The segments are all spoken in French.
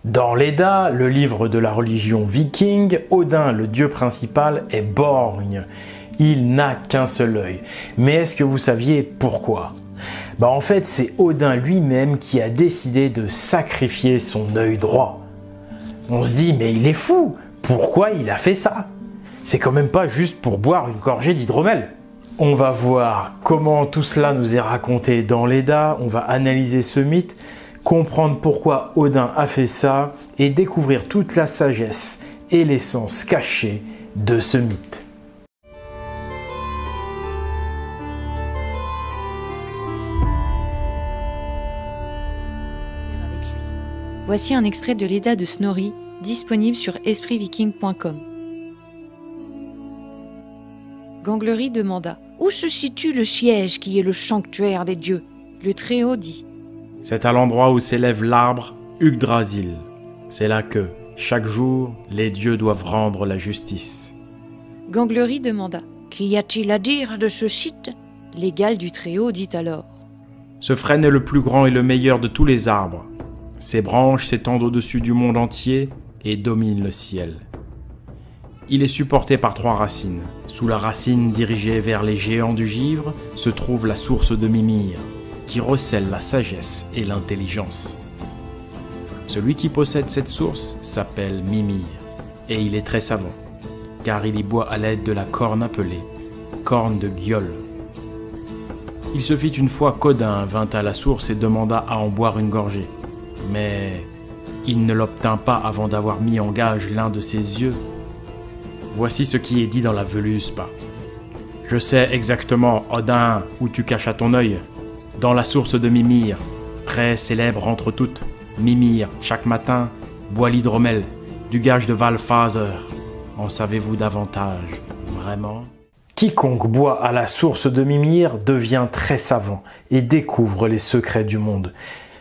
Dans l'Edda, le livre de la religion viking, Odin, le dieu principal, est borgne. Il n'a qu'un seul œil. Mais est-ce que vous saviez pourquoi ? En fait, c'est Odin lui-même qui a décidé de sacrifier son œil droit. On se dit, mais il est fou! Pourquoi il a fait ça? C'est quand même pas juste pour boire une gorgée d'hydromel. On va voir comment tout cela nous est raconté dans l'Edda, on va analyser ce mythe, comprendre pourquoi Odin a fait ça et découvrir toute la sagesse et l'essence cachée de ce mythe. Voici un extrait de l'Edda de Snorri, disponible sur espritviking.com. Gangleri demanda « Où se situe le siège qui est le sanctuaire des dieux ?» Le Très-Haut dit « C'est à l'endroit où s'élève l'arbre Yggdrasil. C'est là que, chaque jour, les dieux doivent rendre la justice. » Gangleri demanda « Qu'y a-t-il à dire de ce site ?» L'égal du Très-Haut dit alors « Ce frêne est le plus grand et le meilleur de tous les arbres. Ses branches s'étendent au-dessus du monde entier et dominent le ciel. Il est supporté par 3 racines. Sous la racine dirigée vers les géants du givre se trouve la source de Mimir, qui recèle la sagesse et l'intelligence. Celui qui possède cette source s'appelle Mimir, et il est très savant, car il y boit à l'aide de la corne appelée corne de Gjöll. Il se fit une fois qu'Odin vint à la source et demanda à en boire une gorgée, mais il ne l'obtint pas avant d'avoir mis en gage l'un de ses yeux. Voici ce qui est dit dans la Völuspá. « Je sais exactement, Odin, où tu caches à ton œil. Dans la source de Mimir, très célèbre entre toutes. Mimir, chaque matin, boit l'hydromel, du gage de Valfasr. En savez-vous davantage, vraiment ?» Quiconque boit à la source de Mimir devient très savant et découvre les secrets du monde.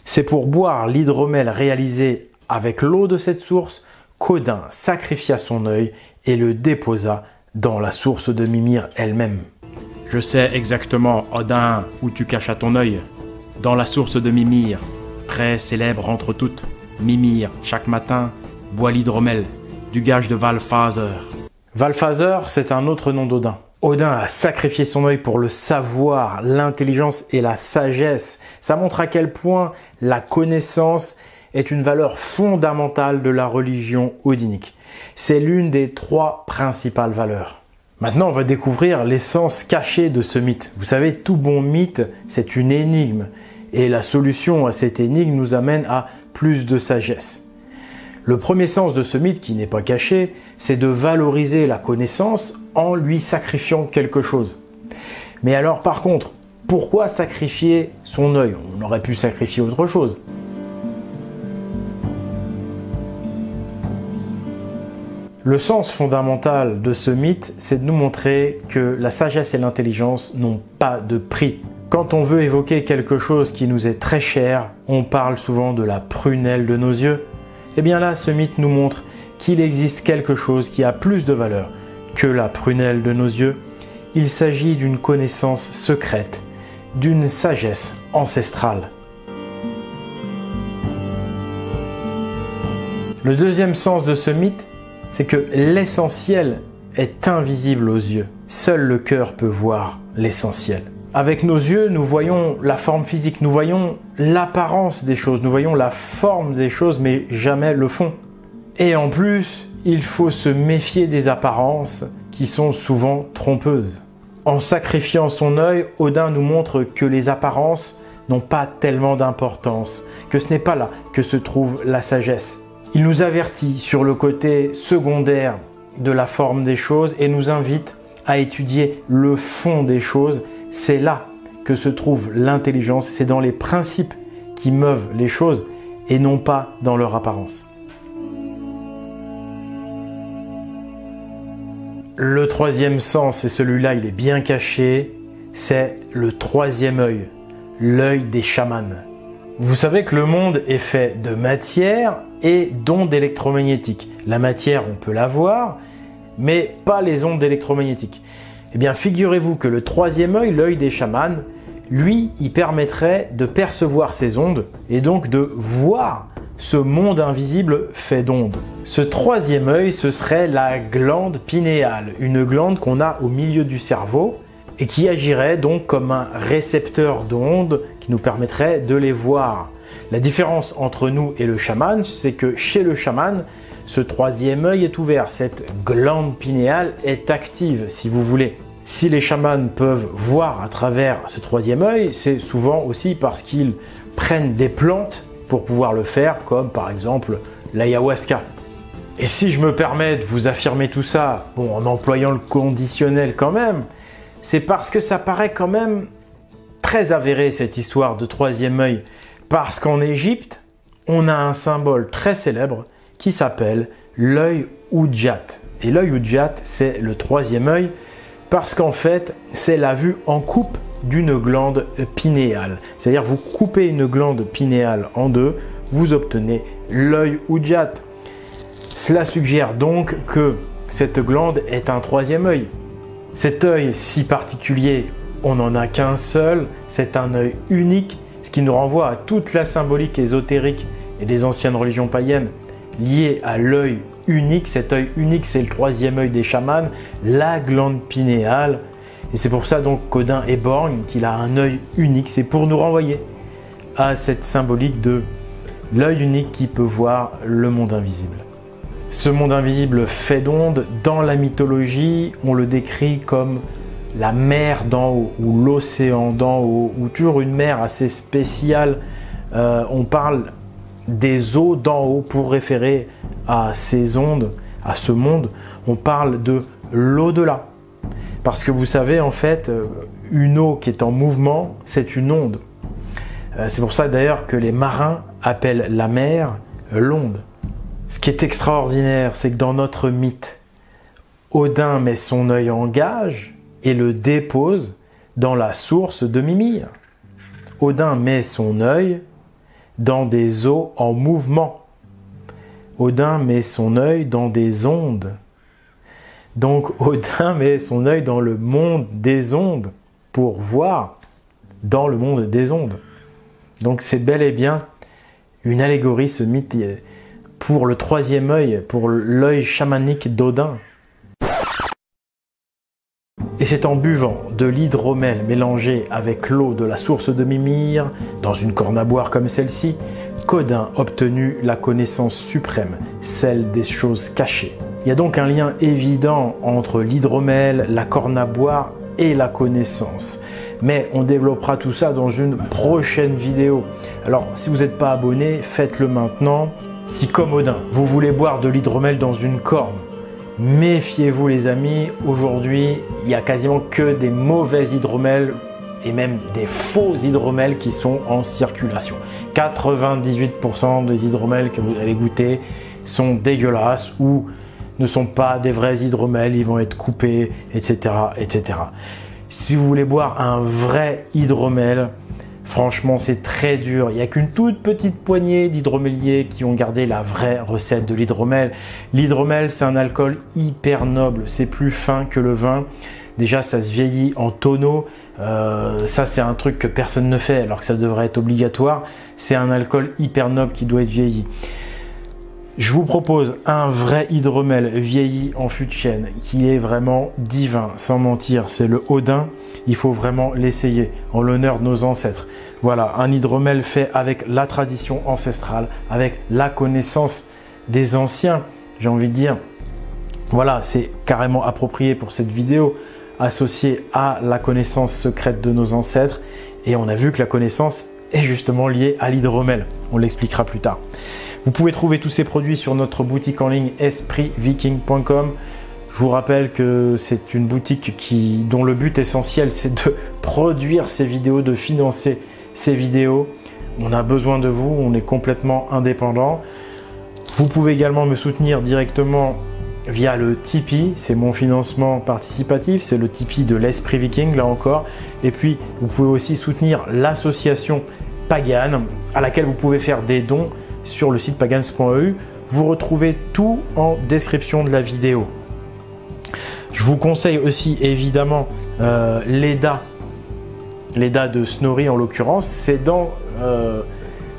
C'est pour boire l'hydromel réalisé avec l'eau de cette source qu'Odin sacrifia son œil et le déposa dans la source de Mimir elle-même. « Je sais exactement, Odin, où tu caches à ton œil. Dans la source de Mimir, très célèbre entre toutes. Mimir, chaque matin, boit l'hydromel, du gage de Valfasr. » Valfasr, c'est un autre nom d'Odin. Odin a sacrifié son œil pour le savoir, l'intelligence et la sagesse. Ça montre à quel point la connaissance est une valeur fondamentale de la religion odinique. C'est l'une des 3 principales valeurs. Maintenant, on va découvrir l'essence cachée de ce mythe. Vous savez, tout bon mythe, c'est une énigme. Et la solution à cette énigme nous amène à plus de sagesse. Le premier sens de ce mythe, qui n'est pas caché, c'est de valoriser la connaissance en lui sacrifiant quelque chose. Mais alors, par contre, pourquoi sacrifier son œil? On aurait pu sacrifier autre chose. Le sens fondamental de ce mythe, c'est de nous montrer que la sagesse et l'intelligence n'ont pas de prix. Quand on veut évoquer quelque chose qui nous est très cher, on parle souvent de la prunelle de nos yeux. Et bien là, ce mythe nous montre qu'il existe quelque chose qui a plus de valeur que la prunelle de nos yeux. Il s'agit d'une connaissance secrète, d'une sagesse ancestrale. Le deuxième sens de ce mythe, c'est que l'essentiel est invisible aux yeux. Seul le cœur peut voir l'essentiel. Avec nos yeux, nous voyons la forme physique, nous voyons l'apparence des choses, nous voyons la forme des choses, mais jamais le fond. Et en plus, il faut se méfier des apparences qui sont souvent trompeuses. En sacrifiant son œil, Odin nous montre que les apparences n'ont pas tellement d'importance, que ce n'est pas là que se trouve la sagesse. Il nous avertit sur le côté secondaire de la forme des choses et nous invite à étudier le fond des choses. C'est là que se trouve l'intelligence, c'est dans les principes qui meuvent les choses et non pas dans leur apparence. Le troisième sens, et celui-là il est bien caché, c'est le troisième œil, l'œil des chamans. Vous savez que le monde est fait de matière et d'ondes électromagnétiques. La matière, on peut la voir, mais pas les ondes électromagnétiques. Eh bien, figurez-vous que le troisième œil, l'œil des chamans, lui, il permettrait de percevoir ces ondes et donc de voir ce monde invisible fait d'ondes. Ce troisième œil, ce serait la glande pinéale, une glande qu'on a au milieu du cerveau et qui agirait donc comme un récepteur d'ondes qui nous permettrait de les voir. La différence entre nous et le chaman, c'est que chez le chaman, ce troisième œil est ouvert, cette glande pinéale est active si vous voulez. Si les chamans peuvent voir à travers ce troisième œil, c'est souvent aussi parce qu'ils prennent des plantes pour pouvoir le faire, comme par exemple l'ayahuasca. Et si je me permets de vous affirmer tout ça, bon, en employant le conditionnel quand même, c'est parce que ça paraît quand même très avéré cette histoire de troisième œil. Parce qu'en Égypte, on a un symbole très célèbre qui s'appelle l'œil Udjat. Et l'œil Udjat, c'est le troisième œil parce qu'en fait, c'est la vue en coupe d'une glande pinéale. C'est-à-dire, vous coupez une glande pinéale en deux, vous obtenez l'œil Udjat. Cela suggère donc que cette glande est un troisième œil. Cet œil si particulier, on n'en a qu'un seul, c'est un œil unique, ce qui nous renvoie à toute la symbolique ésotérique et des anciennes religions païennes liées à l'œil unique. Cet œil unique, c'est le troisième œil des chamans, la glande pinéale. Et c'est pour ça donc qu'Odin éborgne qu'il a un œil unique. C'est pour nous renvoyer à cette symbolique de l'œil unique qui peut voir le monde invisible. Ce monde invisible fait d'ondes, dans la mythologie, on le décrit comme la mer d'en haut ou l'océan d'en haut ou toujours une mer assez spéciale. On parle des eaux d'en haut pour référer à ces ondes, à ce monde. On parle de l'au-delà. Parce que vous savez, en fait, une eau qui est en mouvement, c'est une onde. C'est pour ça d'ailleurs que les marins appellent la mer l'onde. Ce qui est extraordinaire, c'est que dans notre mythe, Odin met son œil en gage et le dépose dans la source de Mimir. Odin met son œil dans des eaux en mouvement. Odin met son œil dans des ondes. Donc Odin met son œil dans le monde des ondes pour voir dans le monde des ondes. Donc c'est bel et bien une allégorie, ce mythe, pour le troisième œil, pour l'œil chamanique d'Odin. Et c'est en buvant de l'hydromel mélangé avec l'eau de la source de Mimir, dans une corne à boire comme celle-ci, qu'Odin obtenu la connaissance suprême, celle des choses cachées. Il y a donc un lien évident entre l'hydromel, la corne à boire et la connaissance. Mais on développera tout ça dans une prochaine vidéo. Alors si vous n'êtes pas abonné, faites-le maintenant. Si comme Odin, vous voulez boire de l'hydromel dans une corne, méfiez-vous les amis, aujourd'hui il n'y a quasiment que des mauvais hydromels et même des faux hydromels qui sont en circulation. 98% des hydromels que vous allez goûter sont dégueulasses ou ne sont pas des vrais hydromels, ils vont être coupés, etc., etc. Si vous voulez boire un vrai hydromel, franchement, c'est très dur. Il n'y a qu'une toute petite poignée d'hydroméliers qui ont gardé la vraie recette de l'hydromel. L'hydromel, c'est un alcool hyper noble. C'est plus fin que le vin. Déjà, ça se vieillit en tonneau. Ça, c'est un truc que personne ne fait alors que ça devrait être obligatoire. C'est un alcool hyper noble qui doit être vieilli. Je vous propose un vrai hydromel vieilli en fût de chêne qui est vraiment divin, sans mentir. C'est le Odin. Il faut vraiment l'essayer en l'honneur de nos ancêtres. Voilà, un hydromel fait avec la tradition ancestrale, avec la connaissance des anciens, j'ai envie de dire. Voilà, c'est carrément approprié pour cette vidéo, associé à la connaissance secrète de nos ancêtres. Et on a vu que la connaissance est justement liée à l'hydromel. On l'expliquera plus tard. Vous pouvez trouver tous ces produits sur notre boutique en ligne espritviking.com. Je vous rappelle que c'est une boutique dont le but essentiel c'est de produire ces vidéos, de financer ces vidéos. On a besoin de vous, on est complètement indépendant. Vous pouvez également me soutenir directement via le Tipeee, c'est mon financement participatif, c'est le Tipeee de l'Esprit Viking là encore. Et puis vous pouvez aussi soutenir l'association Pagan à laquelle vous pouvez faire des dons sur le site pagans.eu. Vous retrouvez tout en description de la vidéo. Je vous conseille aussi évidemment l'EDA l'Edda de Snorri en l'occurrence, c'est dans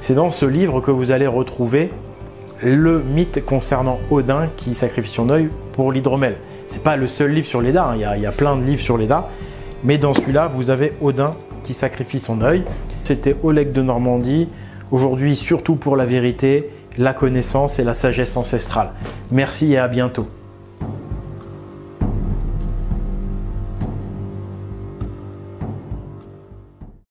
ce livre que vous allez retrouver le mythe concernant Odin qui sacrifie son œil pour l'hydromel. C'est pas le seul livre sur l'Edda, hein. Il y a plein de livres sur l'Edda, mais dans celui-là, vous avez Odin qui sacrifie son œil. C'était Oleg de Normandie, aujourd'hui surtout pour la vérité, la connaissance et la sagesse ancestrale. Merci et à bientôt.